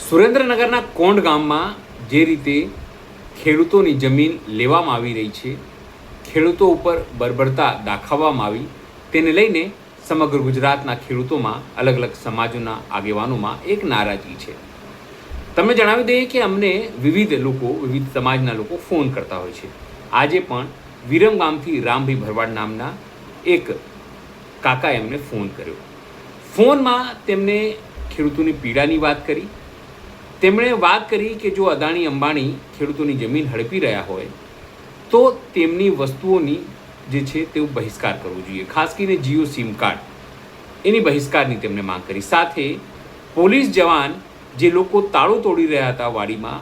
સુરેન્દ્રનગરના કોંડ ગામમાં જે રીતે ખેડૂતોની જમીન લેવામાં આવી રહી છે, ખેડૂતો ઉપર બર્બરતા દાખવવામાં આવી, તેને લઈને સમગ્ર ગુજરાતના ખેડૂતોમાં અલગ અલગ સમાજોના આગેવાનોમાં એક નારાજગી છે. તમને જણાવી દઈએ કે અમને વિવિધ સમાજના લોકો ફોન કરતા હોય છે. આજે પણ વિરમ ગામથી રામભાઈ ભરવાડ નામના એક કાકાએ એમને ફોન કર્યો. ફોનમાં તેમને ખેડૂતોની પીડાની વાત કરી. તેમણે વાત કરી કે જો અદાણી અંબાણી ખેડૂતોની જમીન હડપી રહ્યા હોય તો તેમની વસ્તુઓની જે છે તેઓ બહિષ્કાર કરવો જોઈએ, ખાસ કરીને જીઓ સિમ કાર્ડ એની બહિષ્કારની તેમણે માંગ કરી. સાથે પોલીસ જવાન જે લોકો તાળું તોડી રહ્યા હતા વાડીમાં,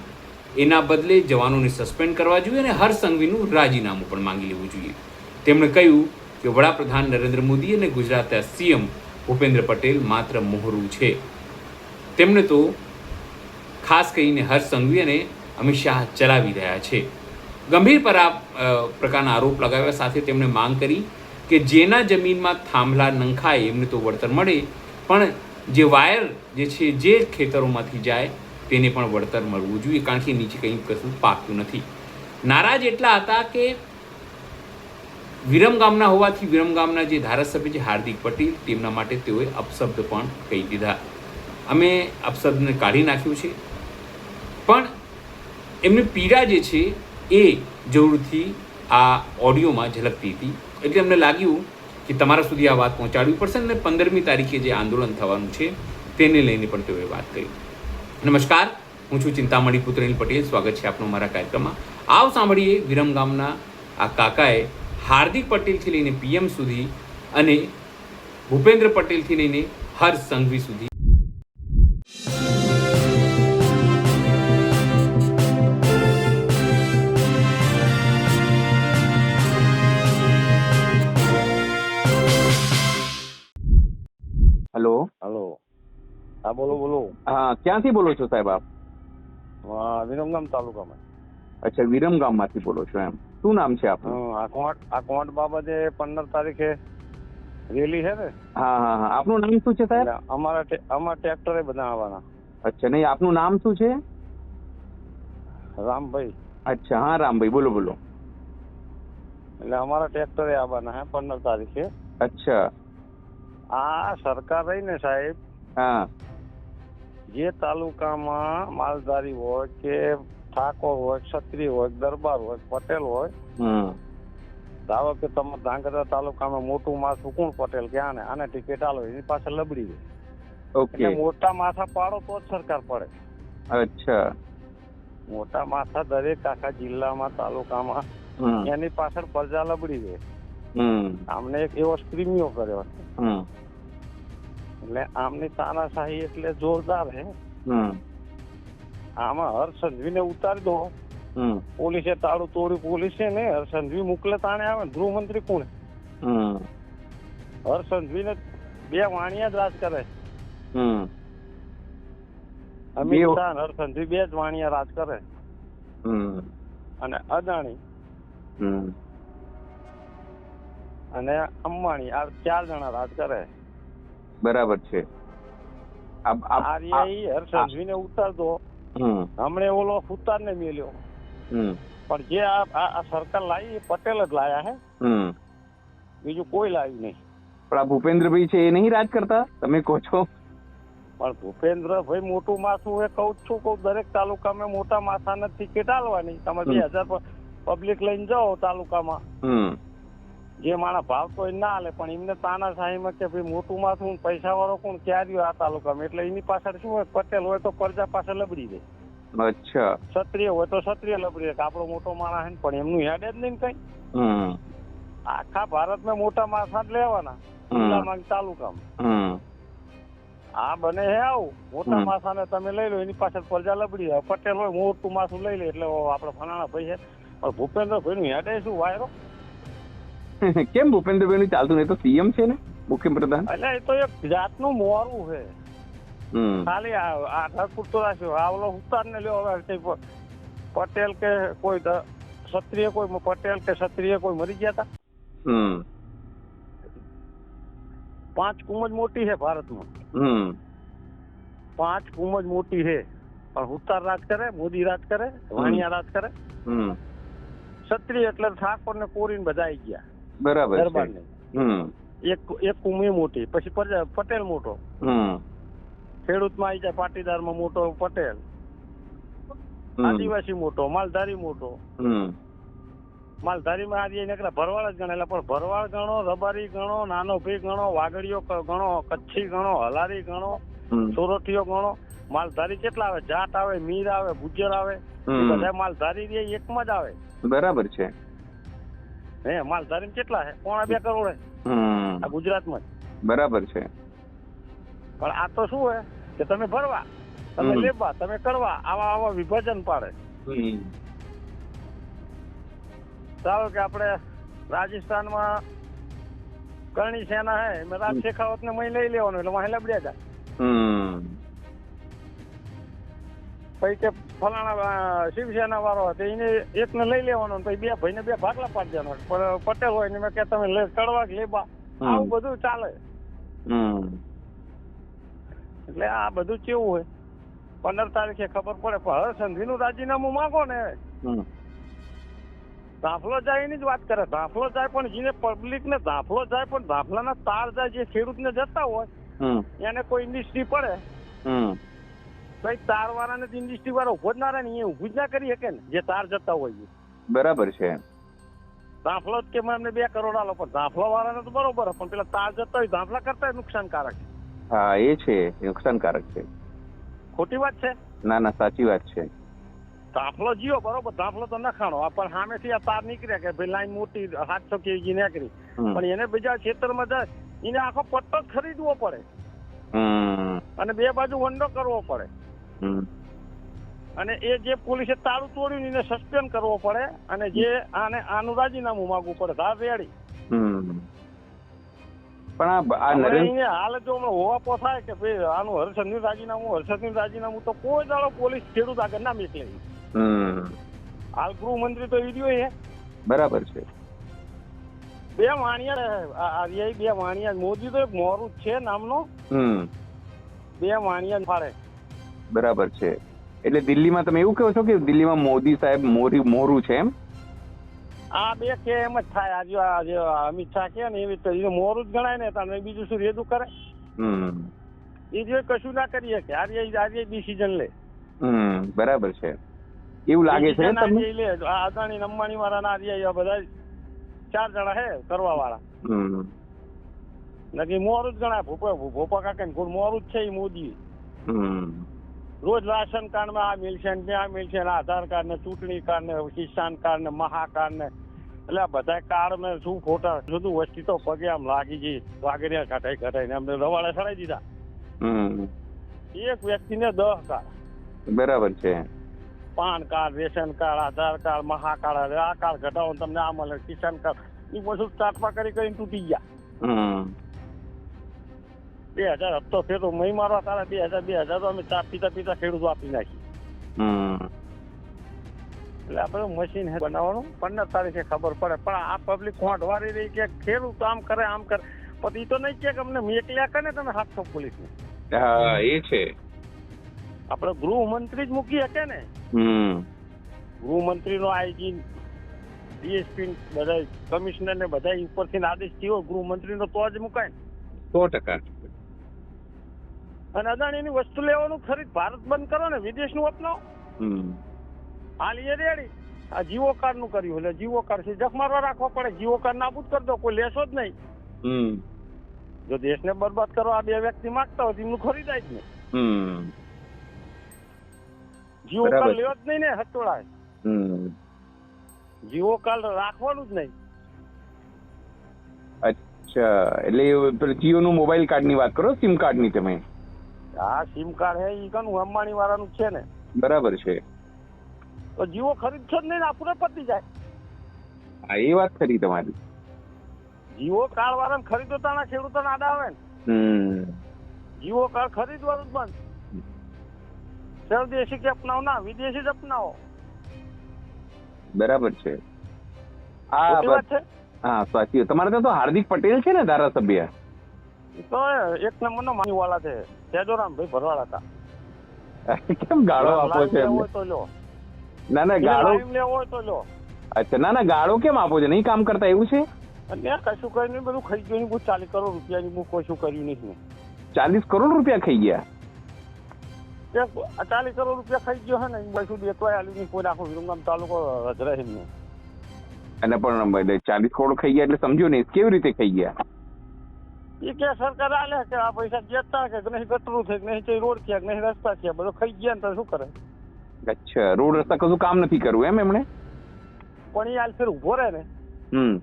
એના બદલે જવાનોને સસ્પેન્ડ કરવા જોઈએ અને હર્ષ સંઘવીનું રાજીનામું પણ માંગી લેવું જોઈએ. તેમણે કહ્યું કે વડાપ્રધાન નરેન્દ્ર મોદી અને ગુજરાતના સીએમ ભૂપેન્દ્ર પટેલ માત્ર મોહરું છે. તેમણે તો ખાસ કરીને હર્ષ સંઘવી અને અમિત શાહ ચલાવી રહ્યા છે. ગંભીર પ્રકારના આરોપ લગાવ્યા. સાથે તેમણે માંગ કરી કે જેના જમીનમાં થાંભલા નંખાય એમને તો વળતર મળે, પણ જે વાયર જે છે જે ખેતરોમાંથી જાય તેને પણ વળતર મળવું જોઈએ, કારણ કે નીચે કંઈ કશું પાકતું નથી. નારાજ એટલા હતા કે વિરમ ગામના હોવાથી વિરમ ગામના જે ધારાસભ્ય છે હાર્દિક પટેલ, તેમના માટે તેઓએ અપશબ્દ પણ કહી દીધા. અમે અપશબ્દને કાઢી નાખ્યું છે, પણ એમની પીડા જે છે એ જરૂરથી આ ઓડિયોમાં ઝલકતી હતી. એટલે અમને લાગ્યું કે તમારા સુધી આ વાત પહોંચાડવી પડશે અને 15મી તારીખે જે આંદોલન થવાનું છે તેને લઈને પણ તેઓએ વાત કરી. નમસ્કાર, હું છું ચિંતામણી પુત્રેલ પટેલ. સ્વાગત છે આપનું મારા કાર્યક્રમમાં. આવ સાંભળીએ વિરમ ગામના આ કાકાએ હાર્દિક પટેલથી લઈને પીએમ સુધી અને ભૂપેન્દ્ર પટેલથી લઈને હર્ષ સંઘવી સુધી હેલો. હેલો. હા, બોલો બોલો. હા, ક્યાંથી બોલો છો સાહેબ આપ? વિરમગામ તાલુકામાં. અચ્છા, વિરમગામ માંથી બોલો છો એમ. શું નામ છે આપનું? આ કોર્ટ બાબતે 15 તારીખે રેલી છે ને. હા હા હા, આપનું નામ શું છે સાહેબ? અમારા ટ્રેક્ટરે બધા આવવાના. અચ્છા, નહીં, આપનું નામ શું છે? રામભાઈ. અચ્છા, હા રામભાઈ, બોલો બોલો. એટલે અમારા ટ્રેક્ટરે આવવાના હે 15 તારીખે. અચ્છા. આ સરકાર રહી ને સાહેબ, હા. જે તાલુકામાં માલધારી હોય કે ઠાકોર હોય, ક્ષત્રિય હોય, દરબાર હોય, પટેલ હોય, ધારો કે તમે ધાંગધ્રા તાલુકામાં મોટું માથું કોણ પટેલ કે આને ટિકિટ આલો, એની પાસે લબડી ગઈ. ઓકે. મોટા માથા પાડો તો જ સરકાર પડે. અચ્છા. મોટા માથા દરેક આખા જિલ્લામાં તાલુકામાં એની પાછળ પ્રજા લબડી ગઈ. આમને એક એવો સ્ક્રીમિયો કર્યો. એટલે આમની તાનાશાહી એટલે જોરદાર હે. આમાં હર્ષ સંઘવીને ઉતારી દો. પોલીસે તાળું તોડ્યું, પોલીસે ને હર્ષ સંઘવી મોકલે તાણે આવે. ગૃહમંત્રી કોણ? હર્ષ સંઘવીને 2 વાણિયા જ રાજ કરે. અમિત શાહ હર્ષ સંઘવી 2 જ વાણિયા રાજ કરે. અને અદાણી અને અંબાણી આ 4 જણા રાજ કરે. બરાબર છે. હર્ષ સંઘવીને ઉતાર દો. હમણે ઓલો ઉતારને મેલ્યો. પણ જે આ સરકાર લાવી એ પટેલ જ લાયા હે. બીજું કોઈ લાવ્યું નહીં. પણ આ ભૂપેન્દ્રભાઈ છે એ નહીં રાજ કરતા, તમે કહો છો? પણ ભૂપેન્દ્રભાઈ મોટું માથું એ કહું છું, દરેક તાલુકામાં મોટા માથાને ટિકિટ આલવાની. તમે 2000 પબ્લિક લઈને જાઓ તાલુકામાં, જે માણસ ભાવતો હોય ના હાલે. પણ એમને તાનાશાહીમાં કે ભાઈ મોટું માથું પૈસા વાળો કોણ ક્યાં રહ્યો આ તાલુકામાં, એટલે એની પાછળ શું હોય, પટેલ હોય તો પ્રજા પાસે લબડી જાય. અચ્છા. ક્ષત્રિય હોય તો ક્ષત્રિય લબડી જાય, આપણો મોટો માણસ હે. પણ એમનું હેડ જ નહીં કઈ. આખા ભારતમાં મોટા માથા જ લેવાના જિલ્લામાં તાલુકામાં. આ બને હે આવું, મોટા માથાને તમે લઈ લો, એની પાછળ પ્રજા લબડી જાય. પટેલ હોય મોટું માથું લઈ લે એટલે આપડે ફલાણા ભાઈ છે. પણ ભૂપેન્દ્રભાઈ નું હેડે શું વાયરો? કેમ ભૂપેન્દ્રભાઈ નું ચાલતું નહીં? તો સીએમ છે ને, મુખ્યપ્રધાન. એટલે એ તો એક જાતનું મોરું છે. ખાલી આધાર પૂરતો રાખ્યો. આ ઓલો ઉતાર ને લ્યો. હવે પટેલ કે કોઈ ક્ષત્રિય, કોઈ પટેલ કે ક્ષત્રિય કોઈ મરી ગયા હતા? 5 કુંજ મોટી છે ભારતમાં. 5 કુંજ મોટી છે. પણ હુતાર રાજ કરે, મોદી રાજ કરે, વાણિયા રાજ કરે. ક્ષત્રિય એટલે ઠાકોર ને કોરીને બધા આવી ગયા. બરાબર છે. દરબાર ને એક કુમી મોટી, પછી પટેલ મોટો, ખેડૂતમાં આવી જાય પાટીદારમાં મોટો પટેલ, આદિવાસી મોટો, માલધારી મોટો. માલધારીમાં આજે નીકળ્યા ભરવાડ જ ગણેલા, પણ ભરવાડ ગણો, રબારી ગણો, નાનો ભાઈ ગણો, વાગડીઓ ગણો, કચ્છી ગણો, હલારી ગણો, સોરઠીઓ ગણો. માલધારી કેટલા આવે? જાટ આવે, મીર આવે, ગુજર આવે, બધા માલધારી એકમાં જ આવે. બરાબર છે. હે માલધારી કેટલા છે? 2.5 કરોડ આ ગુજરાતમાં. બરાબર છે. પણ આ તો શું હે કે તમે ભરવા, તમે લેવા, તમે કરવા, આવા વિભાજન પાડે. ચાલો કે આપણે રાજસ્થાનમાં કરણી સેના હે, એમાં રાજ શેખાવત ને લઈ લેવાનું, એટલે વાહે લબડ્યા જાય. પછી કે ફલાણા શિવસેના વાળો હતો એને એકને લઈ લેવાનો, પછી 2 ભાઈને 2 ભાગલા પાડી દેવાનો. પણ પટેલ હોય ને મેં કે તમે કડવા લેબા, આવું બધું ચાલે. એટલે આ બધું કેવું હોય, 15 તારીખે ખબર પડે. પણ હવે સંધિનું રાજીનામું માંગો ને, દાફલો જાય એની જ વાત કરે. દાફલો જાય પણ જેને પબ્લિક ને દાફલો જાય, પણ દાફલાના તાર જાય જે ખેડૂત ને જતા હોય એને કોઈ ઇન્ડસ્ટ્રી પડે, કઈ તાર વાળાને ઇન્ડસ્ટ્રી વાળા ઉભો જ ના રહે ને, એ ઉભું જ ના કરી શકે ને જે તાર જતા હોય. બરાબર છે. દાફલો જ કે અમને 2 કરોડ આલો, પણ દાફલા વાળાને તો બરોબર, પણ પેલા તાર જતા હોય દાફલા કરતા નુકસાનકારક. હા એ છે, નુકસાનકારક છે. ખોટી વાત છે? ના ના, સાચી વાત છે. દાફલો જીવો બરોબર, દાફલો તો નખાણો, પણ સામેથી આ તાર નીકળ્યા કે ભાઈ લાઈન મોટી 700 kV નીકળી, પણ એને બીજા ક્ષેત્રમાં જાય એને આખો પટ્ટો જ ખરીદવો પડે અને 2 બાજુ વંડો કરવો પડે. અને એ જે પોલીસે તાળું તોડ્યું એને સસ્પેન્ડ કરવો પડે, અને જે આનું રાજીનામું માંગવું પડે. ધાર રેડી. પણ હાલ જો હોવાપો થાય કે ભાઈ આનું હર્ષદનું રાજીનામું, તો કોઈ દાડો પોલીસ ખેડૂત આગળ ના મોકલે. હાલ ગૃહમંત્રી તો વિડીયો છે. બરાબર છે. 2 વાણિયા મોદી તો એક મોરું જ છે નામનો, 2 વાણિયા ફાળે. બરાબર છે. એટલે દિલ્હીમાં તમે એવું કહો છો કે દિલ્હીમાં મોદી સાહેબ મોરું છે એમ? આ 2 કે એમ જ થાય. આજે અમિત શાહ કે ને એવી રીતે મોરું જ ગણાય ને, તમે બીજું શું રેદું કરે? એ જો કશું ના કરીએ કે આજે ડિસિઝન લે. બરાબર છે. એવું લાગે છે તમને? લે અદાણી અંબાણી વાળા ના બધા 4 જણા હે કરવા વાળા, નકી મોરું જ ગણાય. ભોપા કાકા ને મોરું જ છે એ મોદી. રોજ રાશન કાર્ડ માં આ મિલશે ને ત્યાં મિલશે, આધાર કાર્ડ ને ચૂંટણી કાર્ડ ને કિસાન કાર્ડ ને મહાકાર્ડ ને, એટલે બધા કાર્ડ ને શું ખોટા બધું વસ્તી તો પગે આમ લાગી ગઈ. વાગડિયા ઘટાઈ ને અમને રવાડે ચડાવી દીધા. એક વ્યક્તિને 10 કાર્ડ. બરાબર છે. પાન કાર્ડ, રેશન કાર્ડ, આધાર કાર્ડ, મહાકાર્ડ, આ કાર્ડ ઘટાડો તમને આ મળે, કિસાન કાર્ડ, એ બધું સ્ટાર્ટમાં કરીને તૂટી ગયા. 2000 હપ્તો ફેરો મહી મારવા તારા 2000 તો અમે ચા પીતા ખેડૂતો આપી નાખી. એટલે આપણે મશીન બનાવવાનું 15 તારીખે ખબર પડે. પણ આ પબ્લિક ખોંટવારી રહી કે ખેડૂત આમ કરે પછી તો નહીં કે અમને મેકલ્યા કરે ને તમે 700 પોલીસ ને. હા એ છે. આપણે ગૃહમંત્રી જ મૂકી શકે ને. ગૃહમંત્રી નો આઈજી, ડીએસપી, બધા કમિશનર ને બધા ઉપરથી આદેશ થયો ગૃહમંત્રી નો તો જ મુકાય ને. 100%. અને અદાણીની વસ્તુ લેવાનું ખરીદ ભારત બંધ કરો ને, વિદેશનું અપનાવો. હાલ એ રેડી. આ જીઓ કાર્ડ નું કર્યું, એટલે જીઓ કાર્ડ થી જખ મારવા રાખવા પડે. જીઓ કાર્ડ નાબૂદ કરી દો, કોઈ લેશો જ નહીં. જો દેશને બરબાદ કરવા આ 2 વ્યક્તિ માંગતા હોય એમનું ખરીદાય જ નહીં. જીઓ કાર્ડ લેવો જ નહીં ને હટોળાય. જીઓ કાર્ડ રાખવાનું જ નહીં. અચ્છા, એટલે જીઓ નું મોબાઈલ કાર્ડ ની વાત કરો, સિમ કાર્ડ ની તમે? હા, સિમ કાર્ડ હે ઈ કનું અંબાણી વાળાનું છે ને. બરાબર છે. તો જીઓ ખરીદશો જ નહીં, આપણે પતી જાય. હા એ વાત ખરી તમારી. જીઓ કાર્ડ વાળાને ખરીદો તાના ખેડૂતો આડા આવે ને. જીઓ કાર્ડ ખરીદવાનું જ બંધ. સ્વદેશી કે અપનાવો ના, વિદેશી જ અપનાવો. બરાબર છે. હા સાચી. તમારે ત્યાં તો હાર્દિક પટેલ છે ને ધારાસભ્ય? તો 1 નંબરનો માની વાળા છે, તેજોરામભાઈ ભરવાડ હતા. કેમ ગાળો આપો છો લેવો એમને? હોય તો લો, ના ના ગાળો, લાઈવ લેવો હોય તો લો. અચ્છા ના ના ગાળો કેમ આપો છો? નહીં કામ કરતા એવું છે? અને કશું કર્યું નહીં, બધું ખાઈ ગયું. હું 40 કરોડ રૂપિયાની હું કશું કર્યું નહીં. 40 કરોડ રૂપિયા ખાઈ ગયા? 40 કરોડ રૂપિયા ખાઈ ગયો હે ને, બધું દેતોય આલ્યું નહીં. કોઈ આખો વિરમગામ તાલુકો રજરે નહીં. અને પણ 40 કરોડ ખાઈ ગયા એટલે સમજો ને કેવી રીતે ખાઈ ગયા? એ કે સરકાર આલે કે આ પૈસા દેતા કે નહીં, ગટરું થઈ નહીં, તો રોડ થયા નહીં, રસ્તા થયા, બધું ખાઈ ગયા ને તો શું કરે? અચ્છા, રોડ રસ્તા કશું કામ નથી કરવું એમ એમણે? પણ એ હાલ ફેર ઉભો રહે ને, હમ.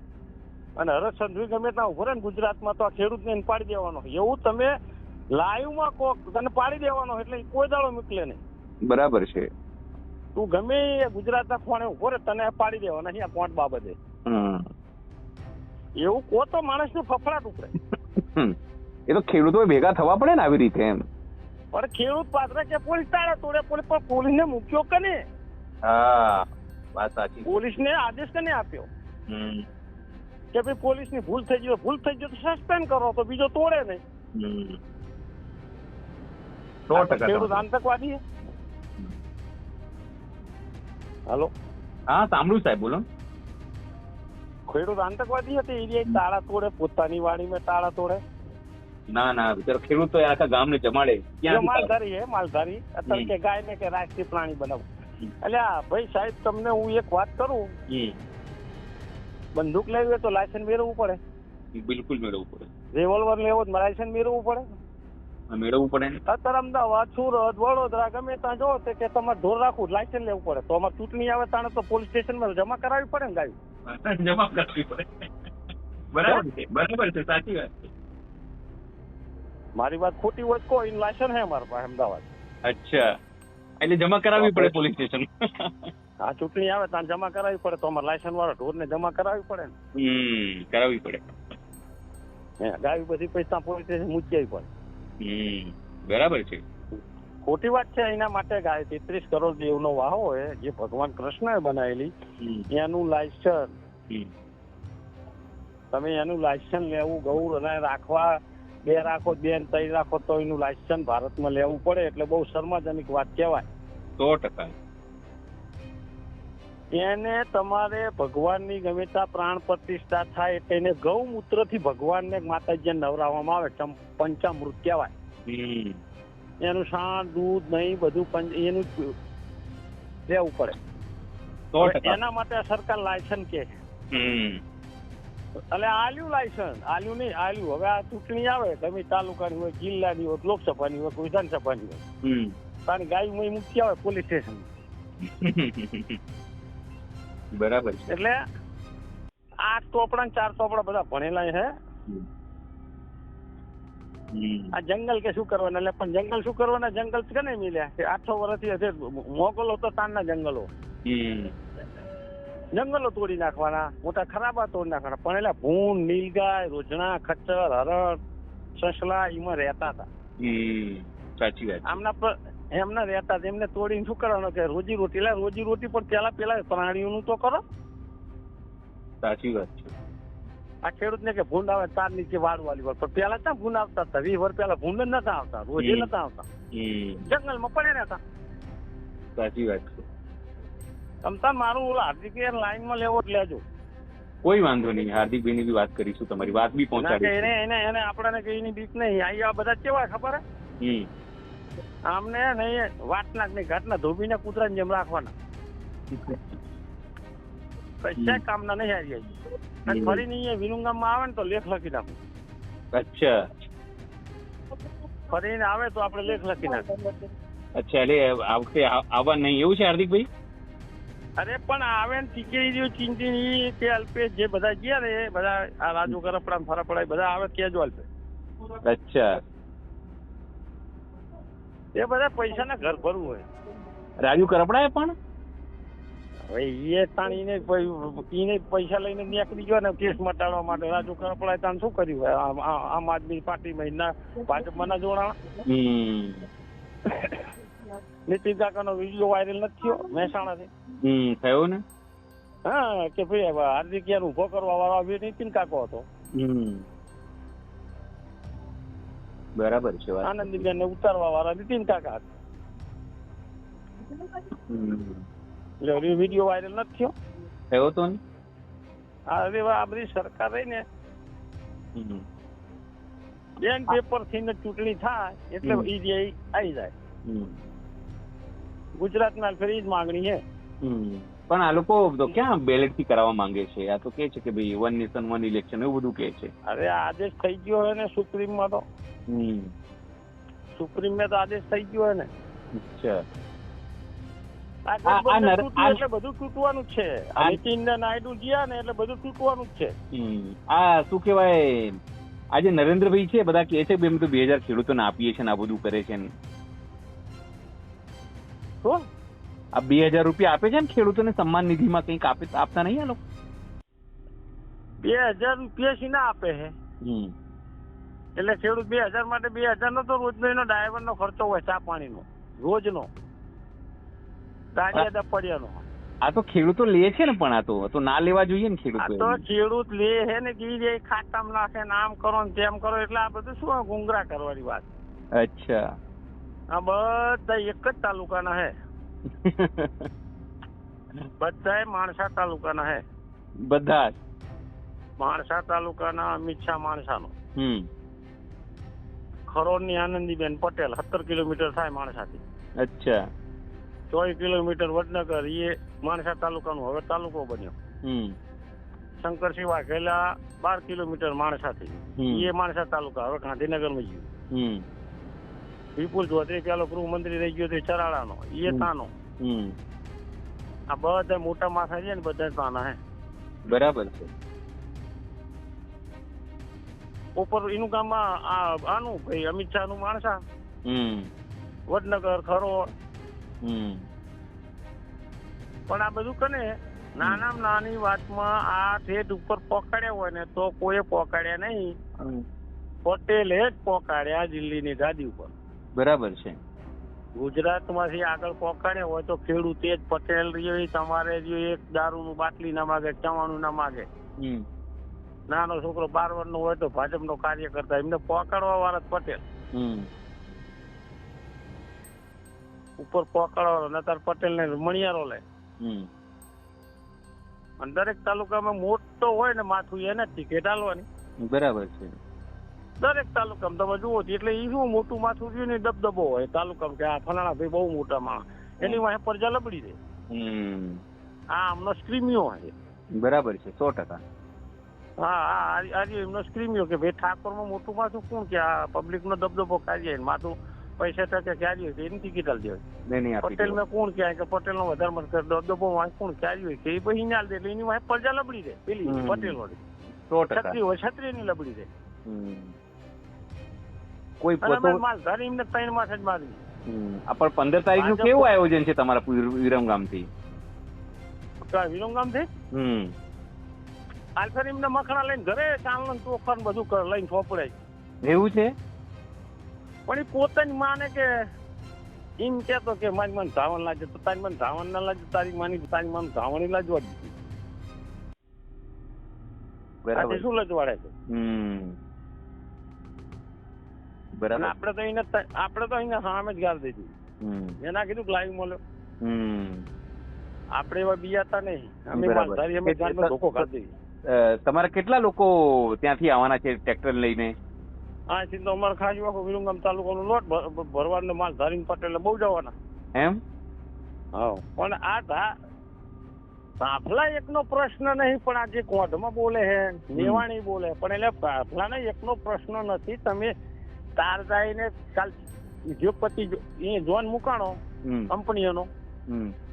અને હરસ સંધવી ગમે ત્યાં ઉભો રહે ને ગુજરાતમાં, તો આ ખેડૂતને એને પાડી દેવાનો. એવું તમે લાઈવમાં કહો તને પાડી દેવાનો, એટલે કોઈ દાડો મોકલે નહીં. બરાબર છે. તું ગમે એ ગુજરાતના ખૂણે ઉભો રહે, તને પાડી દેવાનો અહીંયા પોઈન્ટ બાબતે. એવું કહો તો માણસને ફફડાટ ઉપડે. એ તો ખેડૂતો ભેગા થવા પડે ને આવી રીતે એમ. પણ ખેડૂત પાત્ર કે પોલીસ તાળે તોડે, પણ પોલીસને મૂક્યો કે નહીં? હા, વાત સાચી. પોલીસને આદેશ કે નહીં આપ્યો કે ભાઈ પોલીસની ભૂલ થઈ ગઈ તો સસ્પેન્ડ કરો, તો બીજો તોડે નહીં. 100% ખેડૂત આતંકવાદી છે? હાલો, હા સાંભળ્યું સાહેબ, બોલો. ખેડૂત આતંકવાદી હતી, એ તાળા તોડે, પોતાની વાડીમાં તાળા તોડે. ના ના, બિચારો ખેડૂત તો આખા ગામને જમાડે. માલધારી હે, માલધારી. અત્યારે કે ગાય ને કે રાષ્ટ્રીય પ્રાણી બનાવું. એટલે ભાઈ સાહેબ, તમને હું એક વાત કરું, બંદૂક લેવી હોય તો લાયસન્સ મેળવવું પડે. બિલકુલ મેળવવું પડે. રિવોલ્વર લેવો તો લાયસન્સ મેળવવું પડે. મેળવવું પડે ને. અત્યારે અમદાવાદ, સુરત, વડોદરા ગમે ત્યાં જો કે તમારે ઢોર રાખવું લાયસન્સ લેવું પડે. તો અમારે ચૂંટણી આવે તાણે તો પોલીસ સ્ટેશનમાં જમા કરાવવી પડે ને ગાયું. જમા કરાવવી પડે. બરાબર છે, બરાબર છે, સાચી વાત છે. મારી વાત ખોટી હોય તો કોઈ લાયસન્સ હે અમારા પાસે અમદાવાદ. અચ્છા, એટલે જમા કરાવવી પડે પોલીસ સ્ટેશન. આ ચૂંટણી આવે ત્યાં જમા કરાવવી પડે, તો અમારે લાયસન્સ વાળા ઢોરને જમા કરાવવી પડે ને. કરાવવી પડે. ગાયું બધી પૈસા પોલીસ સ્ટેશન મૂકી પડે. બરાબર છે. ખોટી વાત છે. એના માટે ગાય 33 કરોડ દેવનો વાહો હોય, જે ભગવાન કૃષ્ણએ બનાવેલી, એનું લાયસન્સ તમે એનું લાયસન્સ લેવું, ગૌ અને રાખવા, 2 રાખો, 2 ને 3 રાખો, તો એનું લાયસન્સ ભારતમાં લેવું પડે. એટલે બહુ શર્માજનક વાત કહેવાય. 100%. એને તમારે ભગવાનની ગમે ત્યાં પ્રાણ પ્રતિષ્ઠા થાય એટલે એને ગૌમૂત્રથી ભગવાનને માતાજીને નવરાવવામાં આવે, પંચામૃત કહેવાય. એનું શાણ, દૂધ, નહીં બધું એનું લેવું પડે. એના માટે સરકાર લાયસન્સ કે છે. એટલે આલ્યું લાયસન્સ, આલ્યું નહીં આલ્યું. હવે આ ચૂંટણી આવે, તમે તાલુકાની હોય, જિલ્લાની હોય, લોકસભાની હોય, વિધાનસભાની હોય, તારી ગાયું મૂકી આવે પોલીસ સ્ટેશન. બરાબર છે. એટલે 8 ચોપડા 4 ચોપડા બધા ભણેલા છે. આ જંગલ કે શું કરવાના? એટલે પણ જંગલ શું કરવાના? જંગલ કે નહીં મિલ્યા? 800 વર્ષથી હશે મોગલો તો તારના જંગલો. જંગલો તોડી નાખવાના, મોટા ખરાબા તોડી નાખવાના. પણ એટલે ભૂંડ, નીલગાય, રોજણા, ખચ્ચર, હરણ, સસલા એમાં રહેતા હતા. સાચી વાત. એમના રહેતા એમને તોડીને શું કરવાનું કે રોજી રોટી. એટલે રોજી રોટી પણ પેલા પ્રાણીઓનું તો કરો. સાચી વાત છે. આ ખેડૂત ને કે ભૂંડ આવે તાર નીચે વાળવાલી હોય, પણ પેલા ક્યાં ભૂંડ આવતા હતા? 20 વર્ષ પેલા ભૂંડ જ નતા આવતા, રોજે નતા આવતા, જંગલમાં પડે રહેતા. સાચી વાત છે. તમતાર મારું હાર્દિક લાઈનમાં લેવો જ લેજો. કોઈ વાંધો નહીં, હાર્દિકભાઈ ની બી વાત કરીશું, તમારી વાત બી પહોંચાડીશું. એને આપણને કઈ ની બીક નહીં. આ બધા કેવા ખબર હે? આમને નહીં વાટના ની ઘાટના ધોબીને કૂતરા જેમ રાખવાના. કશા કામના નહીં હારી આવી. ફરી નહીં વિરુંગામમાં આવે ને તો લેખ લખી નાખું. અચ્છા, ફરીને આવે તો આપણે લેખ લખી નાખું. અચ્છા, એટલે આ વખતે આવવા નહીં એવું છે હાર્દિકભાઈ? અરે પણ આવે ને ટીકેરી ચિંતી કે અલ્પેશ જે બધા ગયા ને એ બધા આ રાજુ કરપડા ફરપડા બધા આવે કેજો અલ્પેશ. અચ્છા, એ બધા પૈસા ના ઘર ભરવું હોય. રાજુ કરપડા પણ હવે એ તાણીને પૈસા લઈને નીકળી ગયો ને કેસ મટાડવા માટે. રાજુ કરપડા તાણ શું કર્યું હોય? આમ આદમી પાર્ટીમાં ભાજપમાં ના જોડાણા. નીતિન કાકાનો વિડીયો વાયરલ નથી થયો મહેસાણાથી? થયો ને. હા, કે ભાઈ હાર્દિક યાર ઉભો કરવા વાળો નીતિન કાકો હતો. બરાબર છે. આનંદીબેન ને ઉતારવા વાળા નીતિન કાકા હતા. એટલે વિડીયો વાયરલ નથી થયો. થયો તો ને. આ બધી સરકાર રહી ને બેન પેપર થી ચૂંટણી થાય એટલે ઈજી આવી જાય. ગુજરાતમાં ફરી જ માંગણી છે. પણ આ લોકો તો ક્યાં બેલેટ થી કરાવવા માંગે છે? આ તો કે છે કે ભાઈ 1 નેશન 1 ઇલેક્શન એવું બધું કે છે. અરે આદેશ થઈ ગયો હોય ને સુપ્રીમ માં તો. સુપ્રીમ માં તો આદેશ થઈ ગયો હોય ને. અચ્છા. એટલે બધું તૂટવાનું જ છે. નીતિન નાયડુ જ્યાં ને એટલે બધું તૂટવાનું જ છે. આ શું કેવાય, આજે નરેન્દ્રભાઈ છે બધા કે છે અમે તો 2000 ખેડૂતોને આપીએ છીએ ને આ બધું કરે છે ને. શું આ 2000 રૂપિયા આપે છે ને ખેડૂતોને સન્માન નિધિમાં કંઈક આપતા નહીં આ લોકો? 2000 રૂપિયા શી ના આપે છે? એટલે ખેડૂત 2000 માટે 2000 નો તો રોજનો એનો ડ્રાઈવર નો ખર્ચો હોય, ચા પાણી નો રોજનો, ગાડી પડ્યાનો. આ તો ખેડૂતો લે છે ને, પણ આ તો ના લેવા જોઈએ ને ખેડૂતો. તો ખેડૂત લે છે ને કે ખાતામાં નાખે ને આમ કરો ને તેમ કરો, એટલે આ બધું શું ગુંગરા કરવાની વાત. અચ્છા. આ બધા એક જ તાલુકાના હે. બધા માણસા તાલુકાના હે. બધા માણસા તાલુકાના અમિત શાહ માણસાનો. ખરોડ ની આનંદીબેન પટેલ 17 કિલોમીટર થાય માણસાથી. અચ્છા. 14 કિલોમીટર વડનગર, એ માણસા તાલુકાનો હવે તાલુકો બન્યો. શંકરસિંહ વાઘેલા 12 કિલોમીટર માણસાથી, એ માણસા તાલુકા હવે ગાંધીનગરમાં ગયું. વિપુલ ચૌધરી પેલો ગૃહમંત્રી રહી ગયો ચરાડાનો, એ તાનો. આ બધા મોટા માથા છે ને બધા તાના હે. બરાબર છે. ઉપર એનું ગામમાં આનું ભાઈ અમિત શાહ નું માણસા, વડનગર, ખરોડ. પણ આ બધું કને નાનામાં નાની વાતમાં આ ઠેઠ ઉપર પકડ્યા હોય ને તો કોઈ પકડ્યા નહીં. પટેલે જ પકડ્યા દિલ્હીની ગાદી ઉપર. બરાબર છે. ગુજરાતમાંથી આગળ પકડ્યા હોય તો ખેડૂત જ પટેલ રહ્યો, તમારે એક દારૂનું બાટલી ના માગે, ચવાણું ના માગે. નાનો છોકરો 12 વર્ષનો હોય તો ભાજપનો કાર્યકર્તા, એમને પકડવા વાળા પટેલ. ઉપર પકડવાનો નતર પટેલ ને મણિયારો લે. અને દરેક તાલુકામાં મોટો હોય ને માથું એને ટિકિટ આલવાની. બરાબર છે. દરેક તાલુકામાં તમે જુઓ એટલે એ શું મોટું માથું રહ્યું ને દબદબો હોય તાલુકામાં કે આ ફલાણા ભાઈ બહુ મોટા માણસ, એની વાહે પ્રજા લબડી દે. આ આમનો સ્ક્રીમિયો હોય. બરાબર છે, 100%. હા આજે એમનો સ્ક્રીમિયો કે ભાઈ ઠાકોરમાં મોટું માથું કોણ કે આ પબ્લિક નો દબદબો કાઢીએ માથું પૈસા ટકે ક્યારે હોય એની ટિકિટ આલી દેવાય. પટેલ મેં કોણ કહે કે પટેલ નો વધારે દબદબો કોણ ક્યારે હોય કે એ પછી ના દે એટલે એની વાહે પ્રજા લબડી દે. પેલી પટેલ વાળી 100% છત્રી હોય, છત્રી ની લબડી દે. કોઈ માલધારી એમને 3 માસ જ મારી. પણ 15 તારીખ નું કેવું આયોજન છે તમારા વિરમગામ થી? વિરમગામ થી હાલ ફરી એમને મખણા લઈને ઘરે ચાલન ચોખા બધું લઈને સોંપડાય. એવું છે? પણ એ પોતાની માને કે એમ કેતો કે મારી મને ધાવણ લાગે તો તારી મને ધાવણ ના લાગે, તારી માની તારી મને ધાવણી લાજવા દીધી. બરાબર. શું લજવાડે છે? બરાબર. આપડે તો અહીંયા સામે જ ગાળ દીધી. એના કીધું કે લાઈવ મળ્યો. આપડે એવા બિયાતા નહીં. અમે માલધારી અમે ગાળનો ધોકો કાઢી દઈએ. તમારા કેટલા લોકો ત્યાંથી આવવાના છે ટ્રેક્ટર લઈને? હા, તો અમારે ખાસ આખો વિરમગામ તાલુકાનો લોટ ભરવાનો માલ ધારીને પટેલે બહુ જવાના. એમ? હા, પણ આ ભાફલા એકનો પ્રશ્ન નહીં, પણ આ જે કોઢમાં બોલે છે, મેવાણી બોલે, પણ એટલે ભાફલાનો એકનો પ્રશ્ન નથી. તમે તાર જઈને કાલ ઉદ્યોગપતિ જોન મુકાણો કંપનીઓનો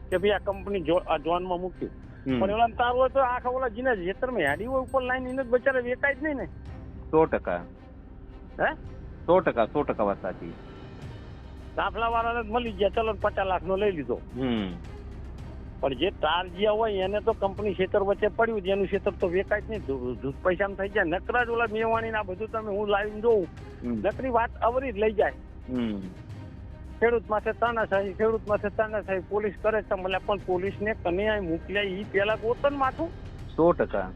કે ભાઈ આ કંપની જોનમાં મૂક્યું, પણ એલા તારું હોય તો આખા ઓલા જીને જેતરમાં હેડી હોય ઉપર લાઈન એને બચારે વેચાય જ નહીં ને. 100%. હે 100% વાત સાચી. દાખલા વાળાને મળી ગયા, ચલો 50 લાખ નો લઈ લીધો. પણ જે તાર જ્યાં હોય એને તો કંપની ક્ષેત્ર વચ્ચે પડ્યું, જેનું ક્ષેત્ર તો વેચાય જ નહીં, પૈસામાં થઈ જાય. નકરા જ ઓલા મેવાણી ના બધું તમે હું લાવીને જોઉં, નકરી વાત અવરી જ લઈ જાય. ખેડૂત માથે તાનાશાહી, પોલીસ કરે છે મને, પણ પોલીસ ને કને મોકલ્યા એ પેલા ગોતન માથું. 100%.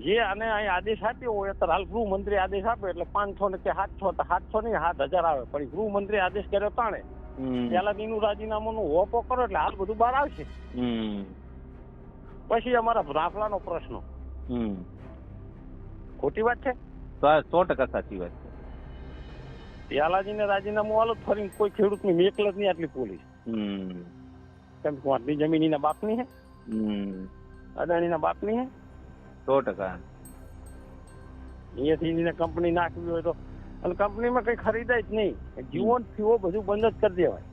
જે આને અહીં આદેશ આપ્યો હોય તો હાલ ગૃહમંત્રી આદેશ આપ્યો એટલે 500 ને કે 700 નહીં 7000 આવે, પણ ગૃહમંત્રી આદેશ કર્યો તાણે પેલા દીનું રાજીનામાનું હોપો કરો એટલે હાલ બધું બહાર આવશે. પછી અમારા રાફલાનો પ્રશ્ન. ખોટી વાત છે? 100% સાચી વાત છે. પ્યાલાજીને રાજીનામું આલો ફરીને કોઈ ખેડૂતની મેકલ જ નહીં આટલી પોલીસ. કેમ કે આટલી જમીન એના બાપની હે, અદાણીના બાપની હે. 100%. અહીંયાથી એને કંપની નાખવી હોય તો, અને કંપનીમાં કઈ ખરીદાય જ નહીં. જીવન ફીઓ બધું બંધ જ કરી દેવાય.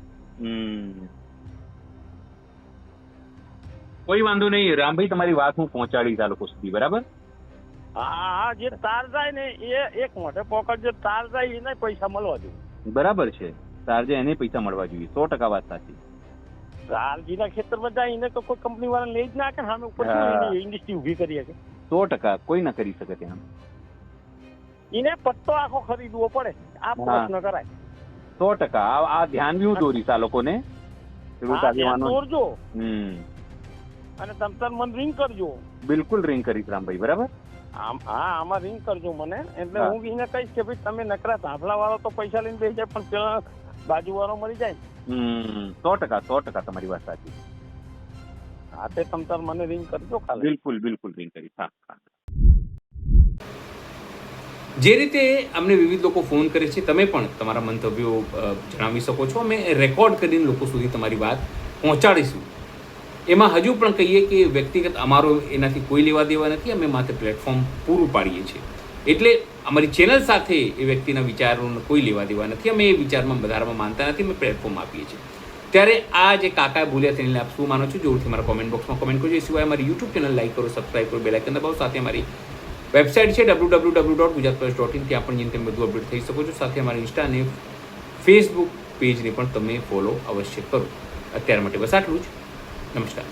કોઈ વાંધો નહીં રામભાઈ, તમારી વાત હું પહોંચાડીશ આ લોકો સુધી, બરાબર? હા, જે તાર જાય ને એ એક મોઢે પોકટ, જે તાર જાય એને પૈસા મળવા જોઈએ. બરાબર છે, ચાર્જે એને પૈસા મળવા જોઈએ. 100% વાત સાચી. લાલજીના ખેતરમાં જાય એને તો કોઈ કંપની વાળા લઈ જ નાખે. સામે ઉપર ઇન્ડસ્ટ્રી ઉભી કરી શકે. 100% કોઈ ના કરી શકે ત્યાં. એને પટ્ટો આખો ખરીદવો પડે, આ પ્રશ્ન કરાય. 100% આ ધ્યાન બી હું દોરીશ આ લોકોને. દોરજો અને તમતાર મને રિંગ કરજો. બિલકુલ રિંગ કરીશ રામભાઈ, બરાબર? આમાં રિંગ કરજો મને, એટલે હું એને કહીશ કે ભાઈ તમે નકરા ધાફલા વાળો તો પૈસા લઈને બેસી જાય, પણ પેલા બાજુ વાળો મળી જાય. 100% તમારી વાત સાચી. હા, તે તમતાર મને રિંગ કરજો ખાલી. બિલકુલ કરીશ. હા. જે રીતે અમને વિવિધ લોકો ફોન કરે છે, તમે પણ તમારા મંતવ્યો જણાવી શકો છો. અમે રેકોર્ડ કરીને લોકો સુધી તમારી વાત પહોંચાડીશું. એમાં હજુ પણ કહીએ કે વ્યક્તિગત અમારો એનાથી કોઈ લેવા દેવા નથી. અમે માત્ર પ્લેટફોર્મ પૂરું પાડીએ છીએ. એટલે અમારી ચેનલ સાથે એ વ્યક્તિના વિચારોનો કોઈ લેવા દેવા નથી. અમે એ વિચારમાં વધારામાં માનતા નથી. અમે પ્લેટફોર્મ આપીએ છીએ. ત્યારે આ જે કાકા બોલ્યા તેને આપ શું માનો છો? જરૂરથી મારા કોમેન્ટ બોક્સમાં કોમેન્ટ કરજો. એ સિવાય અમારી યુટ્યુબ ચેનલ લાઈક કરો, સબસ્ક્રાઈબ કરો, બેલ આઇકન દબાવો. સાથે અમારી વેબસાઇટ છે www.gujaratpress.in. ત્યાં પણ જઈને તમે બધું અપડેટ થઈ શકો છો. સાથે અમારી ઇન્સ્ટા અને ફેસબુક પેજને પણ તમે ફોલો અવશ્ય કરો. અત્યાર માટે બસ આટલું જ. નમસ્કાર.